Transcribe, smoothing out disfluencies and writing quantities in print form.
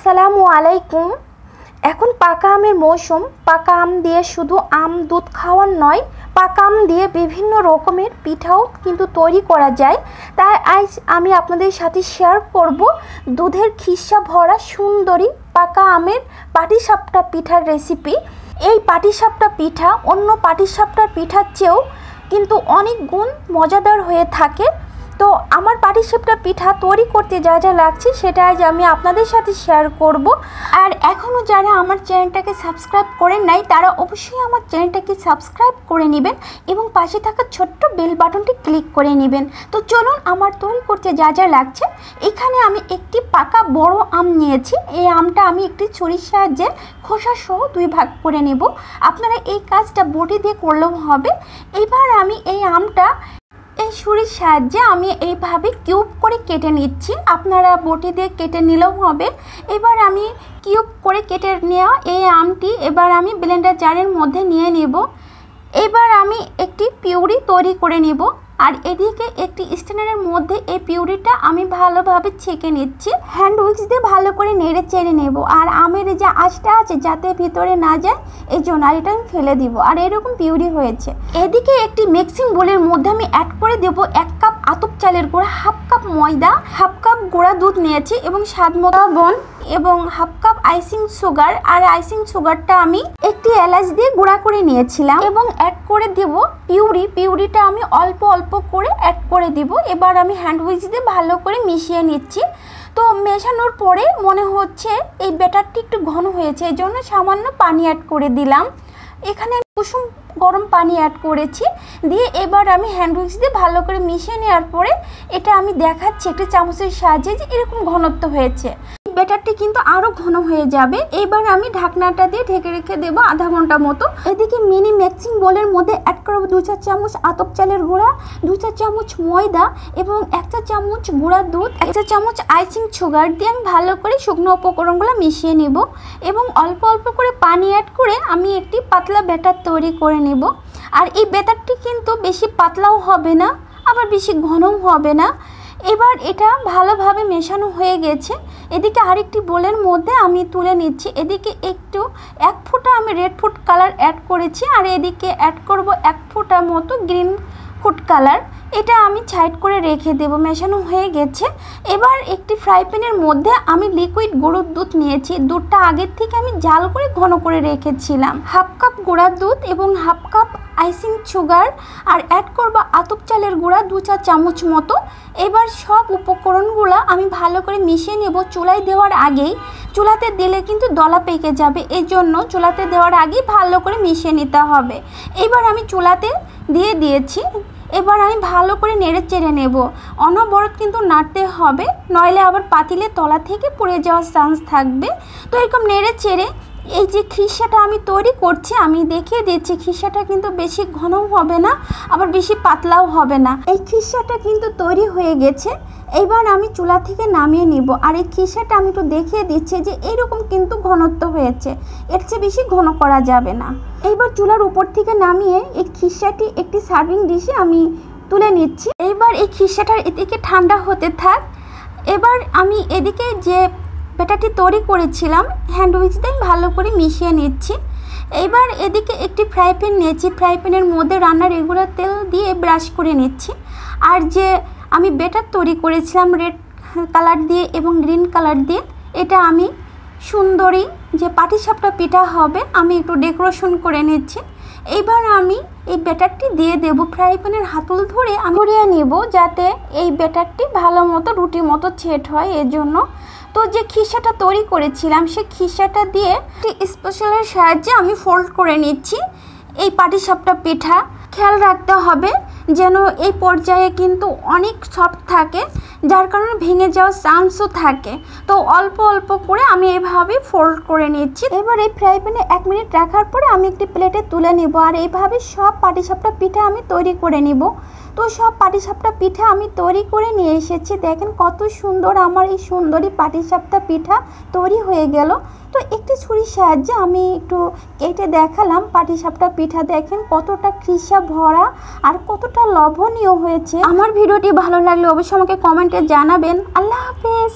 আসসালামু আলাইকুম। এখন পাকা আমের মৌসুম। পাকা আম দিয়ে শুধু আম দুধ খাওয়ার নয়, পাকা আম দিয়ে বিভিন্ন রকমের পিঠাও কিন্তু তৈরি করা যায়। তাই আজ আমি আপনাদের সাথে শেয়ার করব দুধের খিসা ভরা সুন্দরী পাকা আমের পাটিসাপটা পিঠার রেসিপি। এই পাটিসাপটা পিঠা অন্য পাটিসাপটার পিঠার চেয়েও কিন্তু অনেক গুণ মজাদার হয়ে থাকে। তো আমার পাটিসাপটা পিঠা তৈরি করতে যা যা লাগছে সেটা আজ আমি আপনাদের সাথে শেয়ার করব। আর এখনও যারা আমার চ্যানেলটাকে সাবস্ক্রাইব করেন নাই তারা অবশ্যই আমার চ্যানেলটাকে সাবস্ক্রাইব করে নেবেন এবং পাশে থাকা ছোট্ট বেল বাটনটি ক্লিক করে নেবেন। তো চলুন আমার তৈরি করতে যা যা লাগছে। এখানে আমি একটি পাকা বড় আম নিয়েছি। এই আমটা আমি একটি ছুরির সাহায্যে খোসা সহ দুই ভাগ করে নেব। আপনারা এই কাজটা বটি দিয়ে করলেও হবে। এবার আমি এই আমটা এই ছুরির সাহায্যে আমি এইভাবে কিউব করে কেটে নিচ্ছি। আপনারা বটি দিয়ে কেটে নিলেও হবে। এবার আমি কিউব করে কেটে নেওয়া এই আমটি এবার আমি ব্লেন্ডার জারের মধ্যে নিয়ে নেব। এবার আমি একটি পিউরি তৈরি করে নেব। আর এদিকে একটি স্ট্যান্ডারের মধ্যে এই পিউরিটা আমি ভালোভাবে ছেঁকে নিচ্ছি। হ্যান্ড উইক্স দিয়ে ভালো করে নেড়ে চেড়ে নেব। আর আমের যে আঁশটা আছে যাতে ভিতরে না যায় এই জন্য আর এটা আমি ফেলে দিব। আর এরকম পিউরি হয়েছে। এদিকে একটি মিক্সিং বোলের মধ্যে আমি অ্যাড করে দেব 1 কাপ আতপ চালের গুঁড়া, 1/2 কাপ ময়দা, 1/2 কাপ গুঁড়া দুধ নিয়েছি এবং স্বাদ মতো লবণ এবং 1/2 কাপ আইসিং সুগার। আর আইসিং সুগারটা আমি একটি এলাচ দিয়ে গুঁড়া করে নিয়েছিলাম এবং অ্যাড করে দেব পিউরিটা আমি অল্প অল্প করে অ্যাড করে দিব। এবার আমি হ্যান্ড উইক্স দিয়ে ভালো করে মিশিয়ে নিচ্ছি। তো মেশানোর পরে মনে হচ্ছে এই ব্যাটারটি একটু ঘন হয়েছে, এই জন্য সামান্য পানি অ্যাড করে দিলাম। এখানে কুসুম গরম পানি অ্যাড করেছি দিয়ে এবার আমি হ্যান্ড উইক্স দিয়ে ভালো করে মিশিয়ে নেওয়ার পরে এটা আমি দেখাচ্ছি একটা চামচের সাহায্যে যে এরকম ঘনত্ব হয়েছে। ব্যাটারটি কিন্তু আরও ঘন হয়ে যাবে। এবার আমি ঢাকনাটা দিয়ে ঢেকে রেখে দেবো আধা ঘন্টা মতো। এদিকে মিনি মিক্সিং বোলের মধ্যে অ্যাড করবো 2-4 চামচ আতপ চালের গুঁড়া, 2-4 চামচ ময়দা এবং 1 চামচ গুঁড়া দুধ, 1 চামচ আইসিং সুগার দিয়ে আমি ভালো করে শুকনো উপকরণগুলো মিশিয়ে নেব এবং অল্প অল্প করে পানি অ্যাড করে আমি একটি পাতলা ব্যাটার তৈরি করে নেব। আর এই ব্যাটারটি কিন্তু বেশি পাতলাও হবে না আবার বেশি ঘনও হবে না। এবার এটা ভালোভাবে মেশানো হয়ে গেছে। এদিকে আরেকটি বোলের মধ্যে আমি তুলে নিচ্ছি। এদিকে একটু 1 ফোঁটা আমি রেড ফুড কালার অ্যাড করেছি আর এদিকে অ্যাড করব 1 ফোঁটা মতো গ্রিন ফুড কালার। এটা আমি সাইড করে রেখে দেব। মেশানো হয়ে গেছে। এবার একটি ফ্রাই প্যানের মধ্যে আমি লিকুইড গরুর দুধ নিয়েছি। দুধটা আগের থেকে আমি জাল করে ঘন করে রেখেছিলাম। 1/2 কাপ গুঁড়া দুধ এবং 1/2 কাপ আইসিং সুগার আর অ্যাড করব আতপ চালের গুঁড়া 2-4 চামচ মতো। এবার সব উপকরণগুলো আমি ভালো করে মিশিয়ে নেব। চুলায় দেওয়ার আগেই, চুলাতে দিলে কিন্তু দলা পেকে যাবে, এই জন্য চুলাতে দেওয়ার আগেই ভালো করে মিশিয়ে নিতে হবে। এবার আমি চুলাতে দিয়ে দিয়েছি। এবার আমি ভালো করে নেড়ে চেড়ে নেব। অনবরত কিন্তু নাড়তে হবে, নইলে আবার পাতিলে তলা থেকে পড়ে যাওয়ার চান্স থাকবে। তো এরকম নেড়ে চেড়ে এই যে খিসাটা আমি তৈরি করছি আমি দেখিয়ে দিচ্ছি। খিসাটা কিন্তু বেশি ঘনও হবে না আবার বেশি পাতলাও হবে না। এই খিসাটা কিন্তু তৈরি হয়ে গেছে। এইবার আমি চুলা থেকে নামিয়ে নিব। আর এই খিসাটা আমি একটু দেখিয়ে দিচ্ছি যে এইরকম কিন্তু ঘনত্ব হয়েছে, এর চেয়ে বেশি ঘন করা যাবে না। এইবার চুলার উপর থেকে নামিয়ে এই খিসাটি একটি সার্ভিং ডিশে আমি তুলে নিচ্ছি। এইবার এই খিসাটার এদিকে ঠান্ডা হতে থাক। এবার আমি এদিকে যে ব্যাটারটি তৈরি করেছিলাম হ্যান্ড উইক্স দিয়ে ভালো করে মিশিয়ে নিচ্ছি। এইবার এদিকে একটি ফ্রাই প্যান নিয়েছি। ফ্রাই প্যানের মধ্যে রান্নার রেগুলার তেল দিয়ে ব্রাশ করে নিচ্ছি। আর যে আমি ব্যাটার তৈরি করেছিলাম রেড কালার দিয়ে এবং গ্রিন কালার দিয়ে, এটা আমি সুন্দরী যে পাটিসাপটা পিঠা হবে আমি একটু ডেকোরেশন করে নিচ্ছি। এইবার আমি এই ব্যাটারটি দিয়ে দেব। ফ্রাই প্যানের হাতল ধরে আমি ঘুরিয়ে নেব যাতে এই ব্যাটারটি ভালো মতো রুটির মতো সেট হয়, এর জন্য। তো যে খিসাটা তৈরি করেছিলাম সেই খিসাটা দিয়ে একটি স্পেশালের সাহায্যে আমি ফোল্ড করে নিচ্ছি এই পাটিসাপটা পিঠা। খেয়াল রাখতে হবে যেন এই পর্যায়ে কিন্তু অনেক সফট থাকে, যার কারণে ভেঙে যাওয়ার চান্সও থাকে। তো অল্প অল্প করে আমি এভাবে ফোল্ড করে নিচ্ছি। এবার এই ফ্রাই প্যানে 1 মিনিট রাখার পরে আমি একটি প্লেটে তুলে নেব। আর এইভাবে সব পাটিসাপটা পিঠা আমি তৈরি করে নিব। তো সব পাটিসাপটা পিঠা আমি তৈরি করে নিয়ে এসেছি। দেখেন কত সুন্দর আমার এই সুন্দরী পাটিসাপটা পিঠা তৈরি হয়ে গেল। তো একটি ছুরির সাহায্যে আমি একটু কেটে দেখালাম পাটিসাপটা পিঠা। দেখেন কতটা খিসা ভরা আর কতটা লোভনীয় হয়েছে। আমার ভিডিওটি ভালো লাগলে অবশ্যই আমাকে কমেন্টে জানাবেন। আল্লাহ হাফেজ।